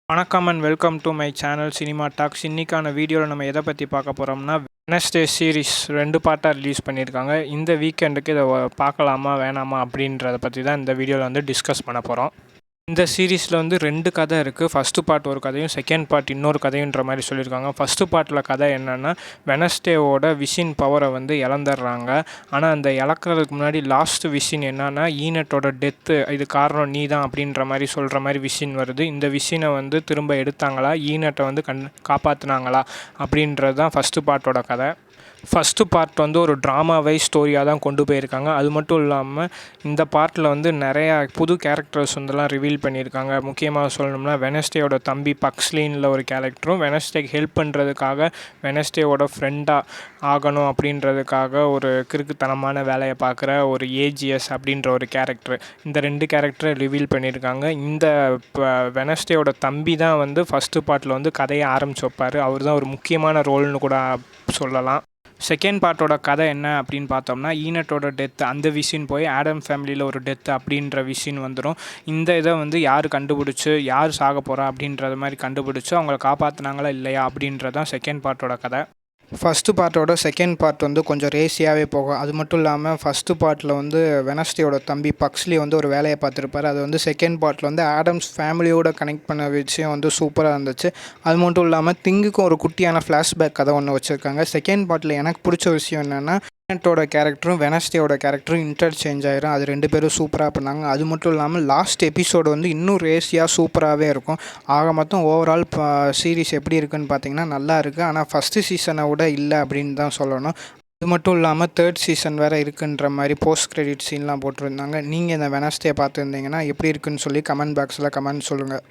வணக்கம் and welcome to my channel cinema talks. இன்றைக்கான வீடியோவில் நம்ம எதை பற்றி பார்க்க போகிறோம்னா, வெட்னஸ்டே சீரிஸ் 2 பார்ட்டாக ரிலீஸ் பண்ணியிருக்காங்க. இந்த வீக்கெண்டுக்கு இதை பார்க்கலாமா வேணாமா அப்படின்றத பற்றி தான் இந்த வீடியோவில் வந்து டிஸ்கஸ் பண்ண போகிறோம். இந்த சீரீஸில் வந்து 2 கதை இருக்குது. ஃபஸ்ட்டு பார்ட் ஒரு கதையும் செகண்ட் பார்ட் இன்னொரு கதையுன்ற மாதிரி சொல்லியிருக்காங்க. ஃபஸ்ட்டு பார்ட்டில் கதை என்னென்னா, வெட்னஸ்டேவோட விஷன் பவரை வந்து இழந்துடுறாங்க. ஆனால் அந்த இழக்கிறதுக்கு முன்னாடி லாஸ்ட் விஷன் என்னன்னா, ஈனட்டோட டெத்து இது காரணம் நீ தான் அப்படின்ற மாதிரி சொல்கிற மாதிரி விஷன் வருது. இந்த விஷனை வந்து திரும்ப எடுத்தாங்களா, ஈனட்டை வந்து காப்பாற்றினாங்களா அப்படின்றது தான் ஃபஸ்ட்டு பார்ட்டோட கதை. ஃபஸ்ட்டு பார்ட் வந்து ஒரு ட்ராமா வைஸ் ஸ்டோரியாக தான் கொண்டு போயிருக்காங்க. அது மட்டும் இல்லாமல் இந்த பார்ட்டில் வந்து நிறையா புது கேரக்டர்ஸ் வந்துலாம் ரிவீல் பண்ணியிருக்காங்க. முக்கியமாக சொல்லணும்னா, வெட்னஸ்டேயோட தம்பி பக்ஸ்லினில் ஒரு கேரக்டரும், வெட்னஸ்டேக்கு ஹெல்ப் பண்ணுறதுக்காக வெட்னஸ்டேவோட ஃப்ரெண்டாக ஆகணும் அப்படின்றதுக்காக ஒரு கிறுக்குத்தனமான வேலையை பார்க்குற ஒரு ஏஜிஎஸ் அப்படின்ற ஒரு கேரக்டர். இந்த 2 கேரக்டரை ரிவீல் பண்ணியிருக்காங்க. இந்த வெட்னஸ்டேயோட தம்பி தான் வந்து ஃபஸ்ட்டு பார்ட்டில் வந்து கதையை ஆரம்பிச்சு வைப்பார். அவர் தான் ஒரு முக்கியமான ரோல்னு கூட சொல்லலாம். செகண்ட் பார்ட்டோட கதை என்ன அப்படின்னு பார்த்தோம்னா, ஈனட்டோட டெத்து அந்த விஷயம் போய் ஆடம் ஃபேமிலியில் ஒரு டெத்து அப்படின்ற விஷயம் வந்துடும். இந்த இதை வந்து யார் கண்டுபிடிச்சி யார் சாக போகிறா அப்படின்றத மாதிரி கண்டுபிடிச்சி அவங்கள காப்பாற்றினாங்களா இல்லையா அப்படின்றதான் செகண்ட் பார்ட்டோட கதை. ஃபஸ்ட்டு பார்ட்டோட செகண்ட் பார்ட் வந்து கொஞ்சம் ரேசியாகவே போகும். அது மட்டும் இல்லாமல் ஃபஸ்ட்டு பார்ட்டில் வந்து வெட்னஸ்டேயோட தம்பி பக்ஸ்லி வந்து ஒரு வேலையை பார்த்துருப்பாரு. அது வந்து செகண்ட் பார்ட்டில் வந்து ஆடம்ஸ் ஃபேமிலியோட கனெக்ட் பண்ண விஷயம் வந்து சூப்பராக இருந்துச்சு. அது மட்டும் இல்லாமல் திங்குக்கும் ஒரு குட்டியான ஃப்ளாஷ்பேக் கதை ஒன்று வச்சுருக்காங்க. செகண்ட் பார்ட்டில் எனக்கு பிடிச்ச விஷயம் என்னென்னா, ஈனட்டோட கேரக்டரும் வெட்னஸ்டேயோட கேரக்டரும் இன்டர்சேஞ்ச் ஆயிரும். அது 2 பேரும் சூப்பராக பண்ணாங்க. அது மட்டும் இல்லாமல் லாஸ்ட் எபிசோடு வந்து இன்னும் ரேசியாக சூப்பராகவே இருக்கும். ஆக மொத்தம் ஓவரால் சீரிஸ் எப்படி இருக்குன்னு பார்த்தீங்கன்னா நல்லா இருக்குது. ஆனால் ஃபஸ்ட்டு சீசனை விட இல்லை அப்படின்னு தான் சொல்லணும். அது மட்டும் இல்லாமல் 3rd சீசன் வேறு இருக்குன்ற மாதிரி போஸ்ட் கிரெடிட் சீன்லாம் போட்டிருந்தாங்க. நீங்கள் இந்த வெட்னஸ்டே பார்த்துருந்தீங்கன்னா எப்படி இருக்குன்னு சொல்லி கமெண்ட் பாக்ஸில் கமெண்ட் சொல்லுங்கள்.